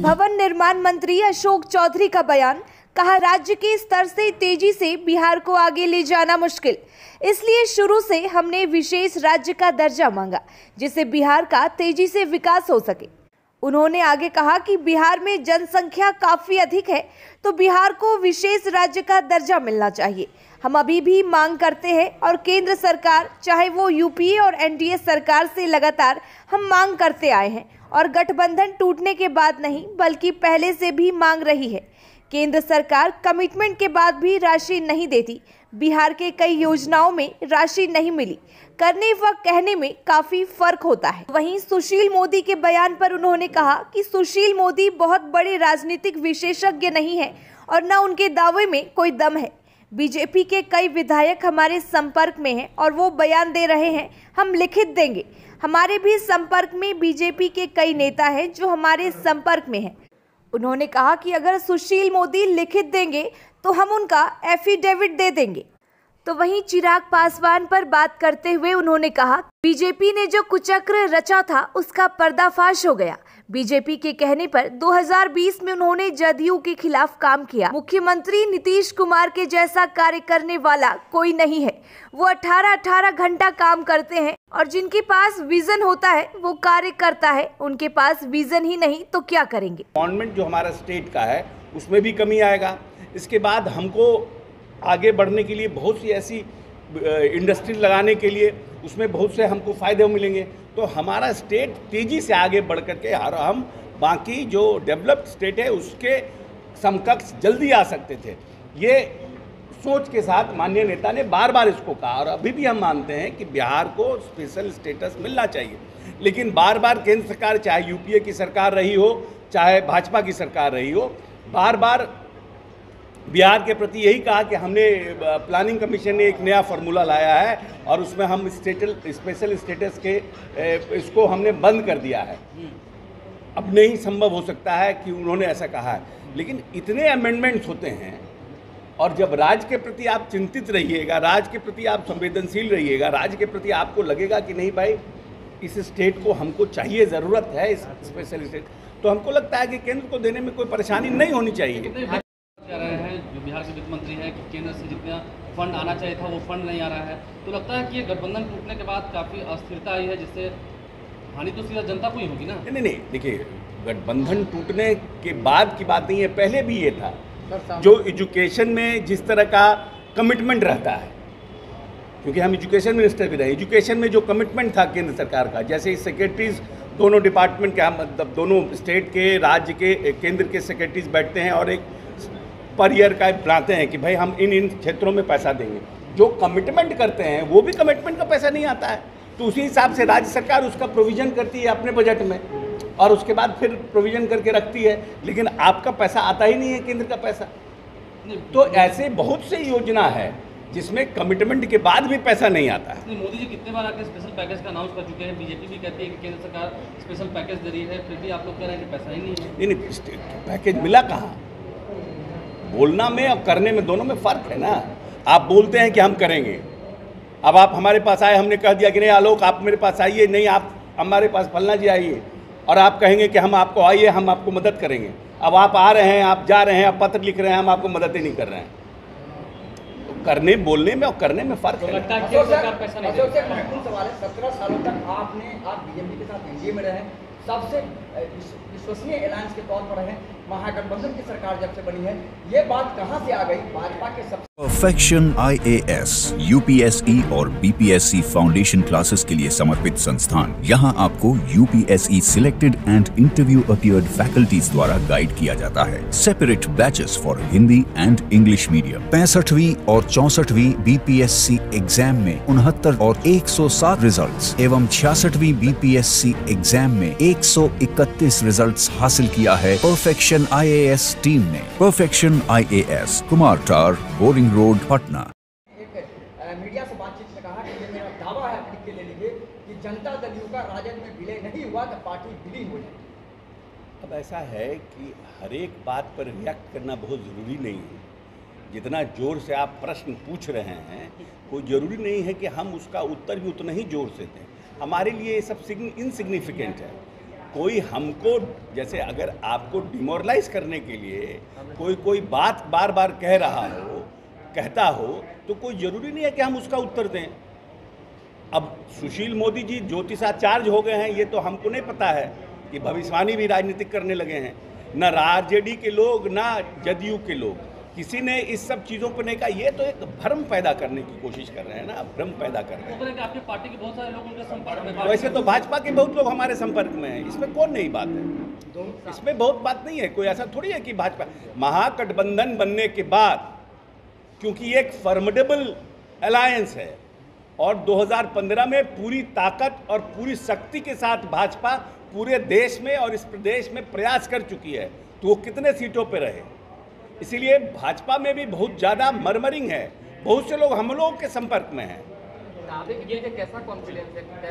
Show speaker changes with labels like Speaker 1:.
Speaker 1: भवन निर्माण मंत्री अशोक चौधरी का बयान, कहा राज्य के स्तर से तेजी से बिहार को आगे ले जाना मुश्किल, इसलिए शुरू से हमने विशेष राज्य का दर्जा मांगा जिससे बिहार का तेजी से विकास हो सके। उन्होंने आगे कहा कि बिहार में जनसंख्या काफी अधिक है तो बिहार को विशेष राज्य का दर्जा मिलना चाहिए। हम अभी भी मांग करते हैं और केंद्र सरकार चाहे वो यूपीए और एनडीए सरकार से लगातार हम मांग करते आए हैं और गठबंधन टूटने के बाद नहीं बल्कि पहले से भी मांग रही है। केंद्र सरकार कमिटमेंट के बाद भी राशि नहीं देती। बिहार के कई योजनाओं में राशि नहीं मिली, करने व कहने में काफी फर्क होता है। वहीं सुशील मोदी के बयान पर उन्होंने कहा कि सुशील मोदी बहुत बड़े राजनीतिक विशेषज्ञ नहीं है और न उनके दावे में कोई दम है। बीजेपी के कई विधायक हमारे संपर्क में हैं और वो बयान दे रहे हैं, हम लिखित देंगे। हमारे भी संपर्क में बीजेपी के कई नेता हैं जो हमारे संपर्क में हैं। उन्होंने कहा कि अगर सुशील मोदी लिखित देंगे तो हम उनका एफिडेविट दे देंगे। तो वहीं चिराग पासवान पर बात करते हुए उन्होंने कहा, बीजेपी ने जो कुचक्र रचा था उसका पर्दाफाश हो गया। बीजेपी के कहने पर 2020 में उन्होंने जदयू के खिलाफ काम किया। मुख्यमंत्री नीतीश कुमार के जैसा कार्य करने वाला कोई नहीं है। वो 18 घंटा काम करते हैं और जिनके पास विजन होता है वो कार्य करता है। उनके पास विजन ही नहीं तो क्या करेंगे।
Speaker 2: गवर्नमेंट जो हमारा स्टेट का है उसमें भी कमी आएगा। इसके बाद हमको आगे बढ़ने के लिए बहुत सी ऐसी इंडस्ट्री लगाने के लिए उसमें बहुत से हमको फ़ायदे मिलेंगे। तो हमारा स्टेट तेज़ी से आगे बढ़ करके हम बाकी जो डेवलप्ड स्टेट है उसके समकक्ष जल्दी आ सकते थे। ये सोच के साथ माननीय नेता ने बार बार इसको कहा और अभी भी हम मानते हैं कि बिहार को स्पेशल स्टेटस मिलना चाहिए। लेकिन बार बार केंद्र सरकार, चाहे यूपीए की सरकार रही हो चाहे भाजपा की सरकार रही हो, बार बार बिहार के प्रति यही कहा कि हमने प्लानिंग कमीशन ने एक नया फार्मूला लाया है और उसमें हम स्पेशल स्टेटस के इसको हमने बंद कर दिया है। अब नहीं संभव हो सकता है कि उन्होंने ऐसा कहा है, लेकिन इतने अमेंडमेंट्स होते हैं और जब राज्य के प्रति आप चिंतित रहिएगा, राज्य के प्रति आप संवेदनशील रहिएगा, राज्य के प्रति आपको लगेगा कि नहीं भाई इस स्टेट को हमको चाहिए, ज़रूरत है इस स्पेशल स्टेट, तो हमको लगता है कि केंद्र को देने में कोई परेशानी नहीं होनी चाहिए।
Speaker 3: जो बिहार के वित्त मंत्री हैं कि केंद्र से जितना फंड आना चाहिए था वो फंड नहीं आ रहा है, तो लगता है कि ये गठबंधन टूटने के बाद काफ़ी अस्थिरता आई है जिससे हानि तो सीधा जनता को ही होगी ना। नहीं, देखिए गठबंधन टूटने के बाद की बात नहीं है, पहले भी ये था। जो एजुकेशन में जिस तरह का कमिटमेंट रहता है, क्योंकि हम एजुकेशन मिनिस्टर भी रहे, एजुकेशन में जो कमिटमेंट था केंद्र सरकार का, जैसे सेक्रेटरीज दोनों डिपार्टमेंट के, मतलब दोनों स्टेट के, राज्य के, केंद्र के सेक्रेटरीज बैठते हैं और एक पर ईयर का बनाते हैं कि भाई हम इन क्षेत्रों में पैसा देंगे। जो कमिटमेंट करते हैं वो भी कमिटमेंट का पैसा नहीं आता है, तो उसी हिसाब से राज्य सरकार उसका प्रोविज़न करती है अपने बजट में और उसके बाद फिर प्रोविज़न करके रखती है, लेकिन आपका पैसा आता ही नहीं है, केंद्र का पैसा। तो ऐसे बहुत से योजना है जिसमें कमिटमेंट के बाद भी पैसा नहीं आता है। मोदी जी कितने बार आके स्पेशल पैकेज का अनाउंस कर चुके हैं, बीजेपी भी कहती है कि केंद्र सरकार स्पेशल पैकेज दे रही है, फिर भी आप लोग कह रहे हैं कि पैसा ही नहीं है।
Speaker 2: नहीं, पैकेज मिला कहाँ? बोलना में और करने में दोनों में फ़र्क है ना। आप बोलते हैं कि हम करेंगे, अब आप हमारे पास आए, हमने कह दिया कि नहीं आलोक आप मेरे पास आइए, नहीं आप हमारे पास फलना जी आइए, और आप कहेंगे कि हम आपको आइए, हम आपको मदद करेंगे। अब आप आ रहे हैं, आप जा रहे हैं, आप पत्र लिख रहे हैं, हम आपको मदद ही नहीं कर रहे हैं। तो करने, बोलने में और करने में फ़र्क है।
Speaker 4: 17 सालों तक आप बीजेपी के साथ एनडीए में रहे, सबसे विश्वसनीय एलायंस के तौर पर रहे, महागठबंधन की सरकार जब से बनी है, ये बात कहां से आ गई? भाजपा के सब
Speaker 5: परफेक्शन IAS, UPSE और BPSC फाउंडेशन क्लासेस के लिए समर्पित संस्थान। यहाँ आपको UPSE selected and interview appeared faculties द्वारा गाइड किया जाता है। Separate batches for Hindi and English medium. 65वीं और 64वीं BPSC एग्जाम में 69 और 107 रिजल्ट्स एवं 66वीं BPSC एग्जाम में 131 रिजल्ट्स हासिल किया है परफेक्शन IAS टीम ने। परफेक्शन IAS, कुमार टार, बोरिंग रोड, पटना।
Speaker 4: मीडिया से बातचीत में कहा कि ये मेरा दावा है, लिख के ले लीजिए, कि जनता दल यू का राजद में विलय नहीं हुआ तो पार्टी विलीन हो जाएगी।
Speaker 2: अब ऐसा है कि हर एक बात पर रिएक्ट करना बहुत ज़रूरी नहीं है। जितना जोर से आप प्रश्न पूछ रहे हैं, कोई ज़रूरी नहीं है कि हम उसका उत्तर भी उतना ही जोर से दें। हमारे लिए ये सब इनसिग्निफिकेंट है। कोई हमको, जैसे अगर आपको डिमोरलाइज करने के लिए कोई बात बार बार कह रहा हो, कहता हो, तो कोई ज़रूरी नहीं है कि हम उसका उत्तर दें। अब सुशील मोदी जी ज्योतिषाचार्य हो गए हैं, ये तो हमको नहीं पता है कि भविष्यवाणी भी राजनीतिक करने लगे हैं। न आरजेडी के लोग, ना जदयू के लोग, किसी ने इस सब चीज़ों पर नहीं कहा। ये तो एक भ्रम पैदा करने की कोशिश कर रहे हैं ना, भ्रम पैदा कर रहे हैं।
Speaker 3: आपकी पार्टी के बहुत सारे लोग उनके संपर्क में,
Speaker 2: वैसे तो भाजपा के बहुत लोग हमारे संपर्क में हैं, इसमें कौन नई बात है, इसमें बहुत बात नहीं है। कोई ऐसा थोड़ी है कि भाजपा महागठबंधन बनने के बाद, क्योंकि एक फॉर्मिडेबल अलायंस है और 2015 में पूरी ताकत और पूरी शक्ति के साथ भाजपा पूरे देश में और इस प्रदेश में प्रयास कर चुकी है, तो वो कितने सीटों पे रहे। इसीलिए भाजपा में भी बहुत ज़्यादा मरमरिंग है, बहुत से लोग हम लोगों के संपर्क में हैं।
Speaker 6: दावे के पीछे कैसा कॉन्फिडेंस है?